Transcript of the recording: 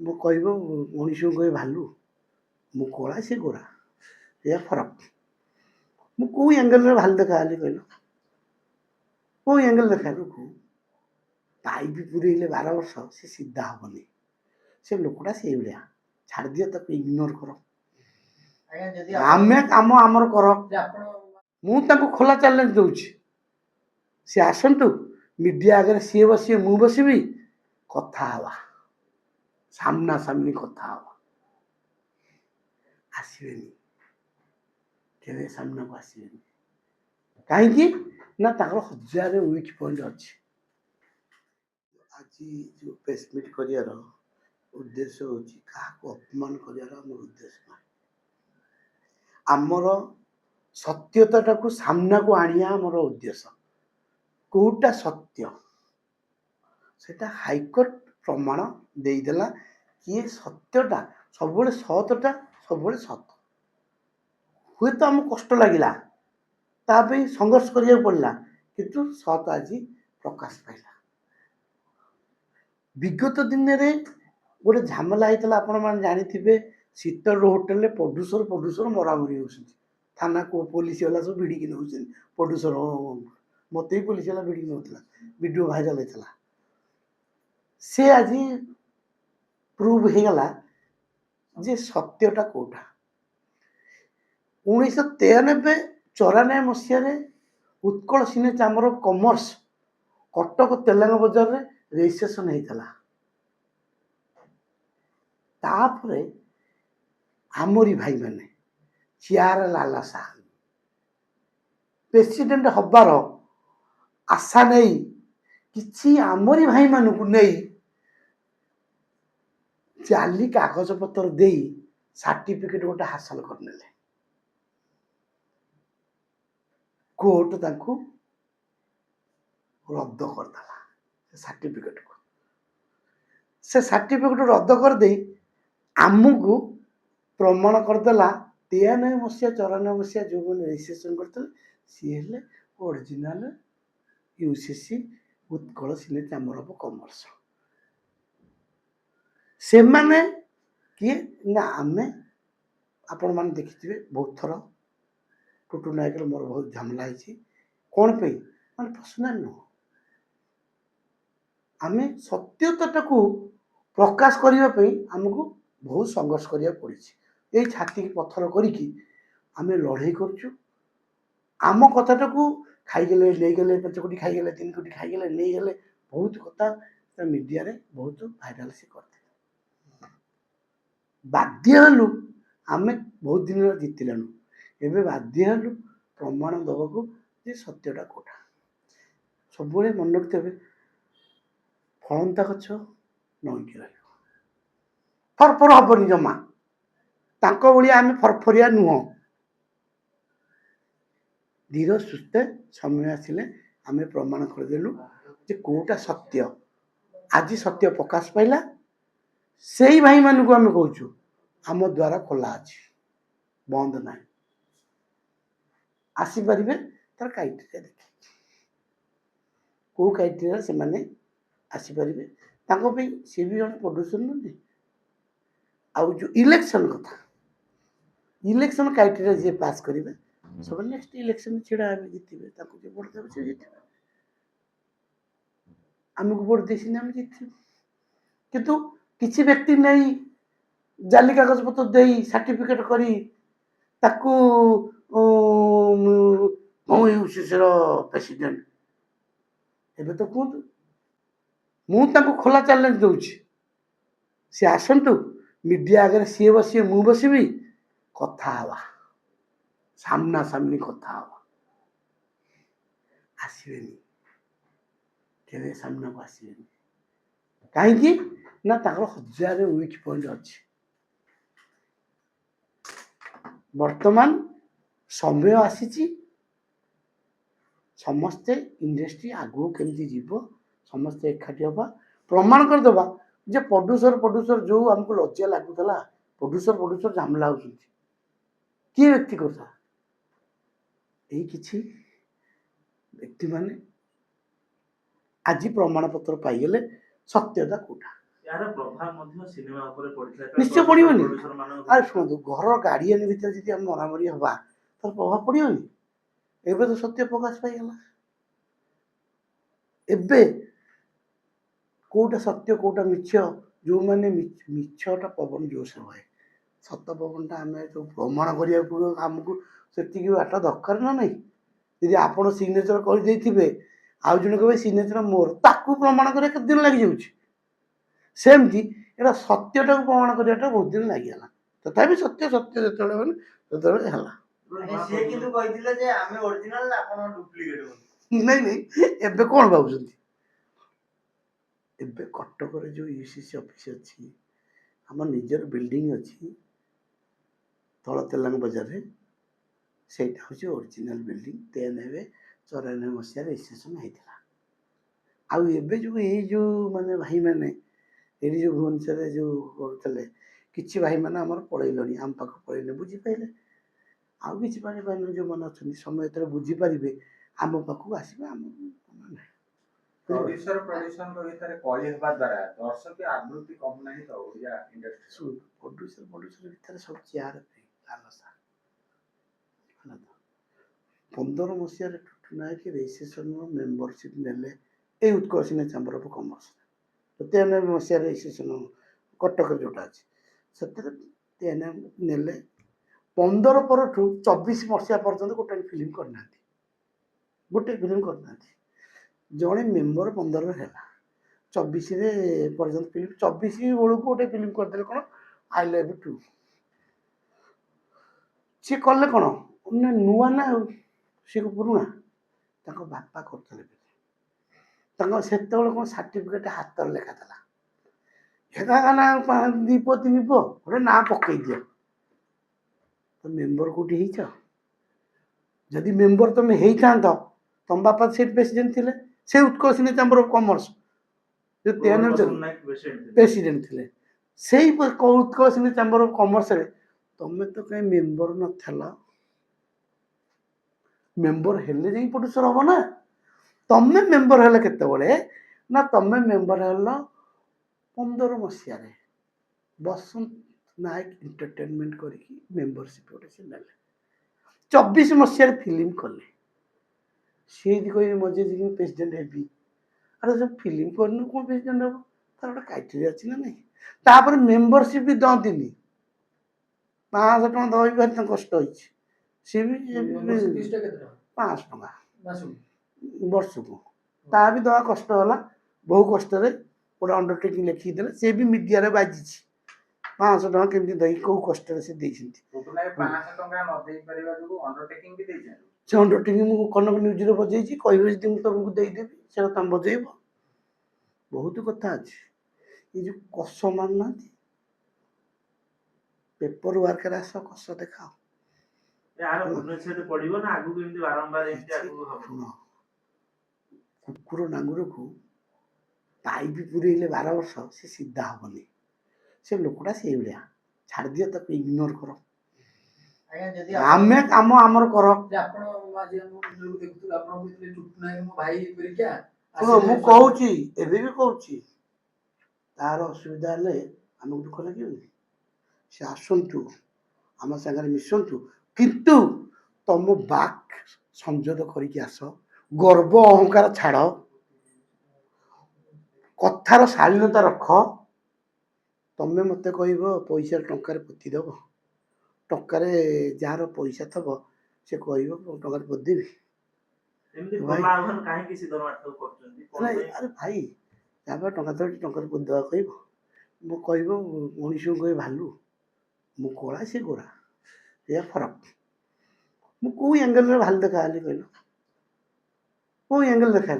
ମୁଁ କହିବ ମଣିଷକୁ କହେ ଭାଲୁ, ମୁଁ କଳା ସେ ଗୋରା, ଏଇଆ ଫରକ। ମୁଁ କେଉଁ ଆଙ୍ଗେଲରେ ଭାଲୁ ଦେଖାହେଲି କହିଲ? କେଉଁ ଆଙ୍ଗେଲ ଦେଖାହେଲୁ କୁହ? ପାଇପ୍ ପୁରେଇଲେ 12 ବର୍ଷ ସେ ସିଧା ହବନି। ସେ ଲୋକଟା ସେଇଭଳିଆ, ଛାଡ଼ିଦିଅ ତାକୁ, ଇଗ୍ନୋର କର। ଆମେ କାମ ଆମର କର। ମୁଁ ତାଙ୍କୁ ଖୋଲା ଚ୍ୟାଲେଞ୍ଜ ଦେଉଛି, ସିଏ ଆସନ୍ତୁ, ମିଡ଼ିଆ ଆଗରେ ସିଏ ବସିବେ, ମୁଁ ବସିବି, କଥା ହେବା, ସାମ୍ନା ସାମ୍ନି କଥା ହେବା। ଆସିବେନି, କେବେ ସାମ୍ନାକୁ ଆସିବେନି। କାହିଁକି ନା ତାଙ୍କର 1000 ୱିକ୍ ପଏଣ୍ଟ ଅଛି। ଆଜି ଯେଉଁ ପ୍ରେସ୍ ମିଟ୍ କରିବାର ଉଦ୍ଦେଶ୍ୟ ହେଉଛି କାହାକୁ ଅପମାନ କରିବାର ଆମର ଉଦ୍ଦେଶ୍ୟ ନାହିଁ। ଆମର ସତ୍ୟତାଟାକୁ ସାମ୍ନାକୁ ଆଣିବା ଆମର ଉଦ୍ଦେଶ୍ୟ। କେଉଁଟା ସତ୍ୟ ସେଟା ହାଇକୋର୍ଟ ପ୍ରମାଣ ଦେଇଦେଲା। କିଏ ସତ୍ୟଟା ସବୁବେଳେ, ସତଟା ସବୁବେଳେ ସତ। ହୁଏତ ଆମକୁ କଷ୍ଟ ଲାଗିଲା, ତା ପାଇଁ ସଂଘର୍ଷ କରିବାକୁ ପଡ଼ିଲା, କିନ୍ତୁ ସତ ଆଜି ପ୍ରକାଶ ପାଇଲା। ବିଗତ ଦିନରେ ଗୋଟେ ଝାମେଲା ହେଇଥିଲା, ଆପଣମାନେ ଜାଣିଥିବେ, ଶୀତଳ ହୋଟେଲରେ ପ୍ରଡ୍ୟୁସର ମରାମରି ହେଉଛନ୍ତି। ଥାନାକୁ ପୋଲିସ ବାଲା ସବୁ ଭିଡ଼ିକି ନେଉଛନ୍ତି ପ୍ରଡ୍ୟୁସର। ମୋତେ ବି ପୋଲିସ ବାଲା ଭିଡ଼ିକି ନେଉଥିଲା, ଭିଡ଼ିଓ ଭାଇରାଲ ହେଇଥିଲା। ସେ ଆଜି ପ୍ରୁଭ୍ ହେଇଗଲା ଯେ ସତ୍ୟଟା କେଉଁଟା। 1993-94 ମସିହାରେ ଉତ୍କଳ ସିନେ ଚାମ୍ବର ଅଫ୍ କମର୍ସ କଟକ ତେଲେଙ୍ଗ ବଜାରରେ ରେଜିଷ୍ଟ୍ରେସନ ହେଇଥିଲା। ତାପରେ ଆମରି ଭାଇମାନେ ଚିଆର ଲାଲସା ପ୍ରେସିଡେଣ୍ଟ ହବାର ଆଶା ନେଇ କିଛି ଆମରି ଭାଇମାନଙ୍କୁ ନେଇ ଜାଲି କାଗଜପତ୍ର ଦେଇ ସାର୍ଟିଫିକେଟ ଗୋଟେ ହାସଲ କରିନେଲେ। କୋର୍ଟ ତାଙ୍କୁ ରଦ୍ଦ କରିଦେଲା ସାର୍ଟିଫିକେଟକୁ। ସେ ସାର୍ଟିଫିକେଟ ରଦ୍ଦ କରିଦେଇ ଆମକୁ ପ୍ରମାଣ କରିଦେଲା 93-94 ମସିହା ଯେଉଁମାନେ ରେଜିଷ୍ଟ୍ରେସନ କରିଥିଲେ ସିଏ ହେଲେ original UCC Utkal cine chamber of commerce. ସେମାନେ କିଏ ନା ଆମେ, ଆପଣମାନେ ଦେଖିଥିବେ ବହୁତ ଥର ଟୁଟୁ ନାୟକର ମୋର ବହୁତ ଝାମେଲା ହେଇଛି। କ'ଣ ପାଇଁ? ମାନେ ପର୍ସନାଲ ନୁହଁ, ଆମେ ସତ୍ୟତାଟାକୁ ପ୍ରକାଶ କରିବା ପାଇଁ ଆମକୁ ବହୁତ ସଂଘର୍ଷ କରିବାକୁ ପଡ଼ିଛି। ଏଇ ଛାତିକି ପଥର କରିକି ଆମେ ଲଢ଼େଇ କରୁଛୁ। ଆମ କଥାଟାକୁ ଖାଇଗଲେ, ନେଇଗଲେ, 5 କୋଟି ଖାଇଗଲେ, 3 କୋଟି ଖାଇଗଲେ, ନେଇଗଲେ, ବହୁତ କଥା ମିଡ଼ିଆରେ ବହୁତ ଭାଇରାଲ ସେ କରିଥିଲେ। ବାଧ୍ୟ ହେଲୁ, ଆମେ ବହୁତ ଦିନ ଜିତିଲାଣୁ, ଏବେ ବାଧ୍ୟ ହେଲୁ ପ୍ରମାଣ ଦେବାକୁ ଯେ ସତ୍ୟଟା କେଉଁଟା। ସବୁବେଳେ ମନେ ରଖିଥିବେ, ଫଳନ୍ତା ଗଛ ନଇଁକି ରହିବ, ଫରଫର ହବନି ଜମା। ତାଙ୍କ ଭଳିଆ ଆମେ ଫରଫରିଆ ନୁହଁ। ଧୀର ସୁସ୍ଥେ ସମୟ ଆସିଲେ ଆମେ ପ୍ରମାଣ କରିଦେଲୁ ଯେ କେଉଁଟା ସତ୍ୟ। ଆଜି ସତ୍ୟ ପ୍ରକାଶ ପାଇଲା। ସେଇ ଭାଇମାନଙ୍କୁ ଆମେ କହୁଛୁ ଆମ ଦ୍ୱାର ଖୋଲା ଅଛି, ବନ୍ଦ ନାହିଁ। ଆସିପାରିବେ, ତାର କ୍ରାଇଟେରିଆ ଦେଖି, କେଉଁ କ୍ରାଇଟେରିଆ ସେମାନେ ଆସିପାରିବେ। ତାଙ୍କ ପାଇଁ ସିଏ ବି ଜଣେ ପ୍ରଡ୍ୟୁସର ନୁହେଁ। ଆଉ ଯେଉଁ ଇଲେକ୍ସନ କଥା, ଇଲେକ୍ସନ କ୍ରାଇଟେରିଆ ଯିଏ ପାସ୍ କରିବେ ସେମାନେ ନେକ୍ସଟ ଇଲେକ୍ସନ ଛିଡ଼ା ହେବେ, ଜିତିବେ। ତାଙ୍କୁ ଯିଏ ଭୋଟ ଦେବେ ସେ ଜିତିବେ। ଆମକୁ ଭୋଟ ଦେଇସିନି ଆମେ ଜିତିବୁ। କିନ୍ତୁ କିଛି ବ୍ୟକ୍ତି ନେଇ ଜାଲି କାଗଜପତ୍ର ଦେଇ ସାର୍ଟିଫିକେଟ କରି ତାକୁ UCCର ପ୍ରେସିଡେଣ୍ଟ। ଏବେ ତ କୁହନ୍ତୁ, ମୁଁ ତାଙ୍କୁ ଖୋଲା ଚ୍ୟାଲେଞ୍ଜ ଦେଉଛି, ସିଏ ଆସନ୍ତୁ, ମିଡ଼ିଆ ଆଗରେ ସିଏ ବସିବେ, ମୁଁ ବସିବି, କଥା ହେବା, ସାମ୍ନା ସାମ୍ନି କଥା ହେବା। ଆସିବେନି, କେବେ ସାମ୍ନାକୁ ଆସିବେନି। କାହିଁକି ନା ତାଙ୍କର 1000 ୱିକ୍ ପଏଣ୍ଟ ଅଛି। ବର୍ତ୍ତମାନ ସମୟ ଆସିଛି, ସମସ୍ତେ ଇଣ୍ଡଷ୍ଟ୍ରି ଆଗକୁ କେମିତି ଯିବ, ସମସ୍ତେ ଏକାଠି ହେବା, ପ୍ରମାଣ କରିଦେବା ଯେ ପ୍ରଡ୍ୟୁସର ଯେଉଁ ଆମକୁ ଲଜ୍ଜା ଲାଗୁଥିଲା, ପ୍ରଡ୍ୟୁସର ଝାମେଲା ହେଉଛନ୍ତି। କିଏ ବ୍ୟକ୍ତି କଥା? ଏଇ କିଛି ବ୍ୟକ୍ତିମାନେ ଆଜି ପ୍ରମାଣପତ୍ର ପାଇଗଲେ ସତ୍ୟତା କେଉଁଟା। यार प्रभाव मध्ये सिनेमा ऊपर पड़िଥିଲା निश्चय पड़िबनी। प्रोड्यूसर मानक अरे शुणु घर गार्डियन भीतर जदि हम मरामरी हवा तो प्रभाव पड़िबनी। एबे तो सत्य प्रकाश पाइगला। एबे कोटा सत्य कोटा मिछ जो माने मिछटा पवन जो से होए सत पवनटा आमे जो प्रमाण करिया पड़ो हमको सेतिकी बाटा दरकार ना नहीं। यदि आपण सिग्नेचर कर देथिबे आउ जने कहबे सिग्नेचर मोर ताकू प्रमाण करे केते दिन लागि जाउछि। सेमती एटा सत्यटा प्रमाण करियाटा बहुत दिन लागिगला। तथापि सत्य सत्य जेतले माने तेतले हला। से किंतु कहिथिले जे आमे ओरिजिनल आपण डुप्लीकेट बोली। नहीं नहीं एबे कोन भाबुछंती एबे कटक रे जो यूसीसी ऑफिस अछि हमर निजर बिल्डिंग अछि तळ तेलंग बाजार रे सेटा होछि ओरिजिनल बिल्डिंग तेनेबे 94 मसिया रजिस्ट्रेशन हेतिला। आउ एबे जो ए जो माने भाई माने एरी जो भुवनेश्वर रे जो करथले किछि भाई माने हमर पळैलनी हम पाख पळैले बुझी पाइले आउ किछि भाई माने जो मन अछनी समय तरे बुझी परिबे हम पाखु आसीबे हम माने प्रोड्यूसर को भीतर कଳି हेबा द्वारा दर्शक आदृति कम नाही तो ओडिया इंडस्ट्री प्रोड्यूसर भीतर सब चेयर पे लालसा हला तो 15 मसिया रे टुटुना कि रजिस्ट्रेशन मेंबरशिप नेले ए उत्कर्षण चैम्बर ऑफ कॉमर्स तो 93 मसिया रजिस्ट्रेशन कटक जोटा अछि सतरे तेने नेले 15 परठु 24 मसिया पर्यंत गोटे फिल्म करना गोटे फिल्म करना जड़े मेम्बर 15 है 24 रे पर्यंत फिल्म 24 बेलू गोटे फिल्म करदे कौन आई लव यू टू सी कले कौन नुआ ना सी पुराणा बापा करते कौन सर्टिफिकेट हाथ लेखा था हेगा दीप 3 पुओ गोटे ना पकई दियो तो मेम्बर कौटी जदि मेम्बर तुम होता तुम बापा से प्रेसिडेंट थे से उत्कर्षण चैम्बर ऑफ कॉमर्स जो प्रेसिडेंट थे से उत्कर्षण चैम्बर ऑफ कॉमर्स रे तुम तो कहीं मेम्बर नथला मेम्बर हेले जाई प्रोड्यूसर हो ना तुम मेम्बर हेले केते बळे ना तुम मेम्बर हेलो 15 मसिया रे बसंत नायक एंटरटेनमेंट करके मेम्बरशिप गोटे से नेले 24 मसिया रे फिल्म कले सी कोई मजे प्रेसिडेंट हेबी अरे जब फिल्म करनु कौन प्रेसिडेंट हो तार गोटे क्राइटेरिया अछि ना नहीं तापर मेंबरशिप भी दंतिनी 500 टका दई भारी कष्ट होइछि सी भी 500 टका वर्ष को ता भी दवा कष्ट होला बहु कष्ट रे गोटे अंडरटेकिंग लिखि देले से भी मीडिया रे बाजिछि 500 टका केमति दई को कष्ट रे से देइछन्ति टोटल 500 टका न देई परिबा जो अंडरटेकिंग भी देइछन से अंडरटेकिंग मु कनक न्यूज रे बजेछि कहबे जे मु तुमको देई देबी से तुम बजेइबो बहुत कथा अछि ये जो कस मानना पेपर वर्क रे आस कस देखाओ यार भुवनेश्वर पड़िबो ना आगु केमति बारंबार एमति आगु हबो कुकुर नांगुर को पाइप पुरेले 12 वर्ष से सीधा हबनी से लोकटा से भलिया छाड़ दियो तक इग्नोर करो आज्ञा जदी आमे काम हमर करो जे आपण माजी हम जो देखु आपण कहले टुटना है मो भाई परिका सुनो मु कहूची एबे भी कहूची तार असुविधा ले हम दुख लागियो से आसंतु आम संगे मिसंतु किंतु तुम बाक संजोग करके आस गर्व अहंकार छाड़ कथार शालीनता रख तमें मत कह पैसा टंकार पोती दब टंकार जार पैसा थब से कह टंकार पोत देवी एमति प्रलाभन काहे किसी दरमाट करछन्ती अरे भाई यहाँ टंका तो टंकार पोत देवा कह मु कह मनीष को कह भालू मु कला से गोरा या फरक मु को एंगल रे भालू देखा कहल को एंगल देखा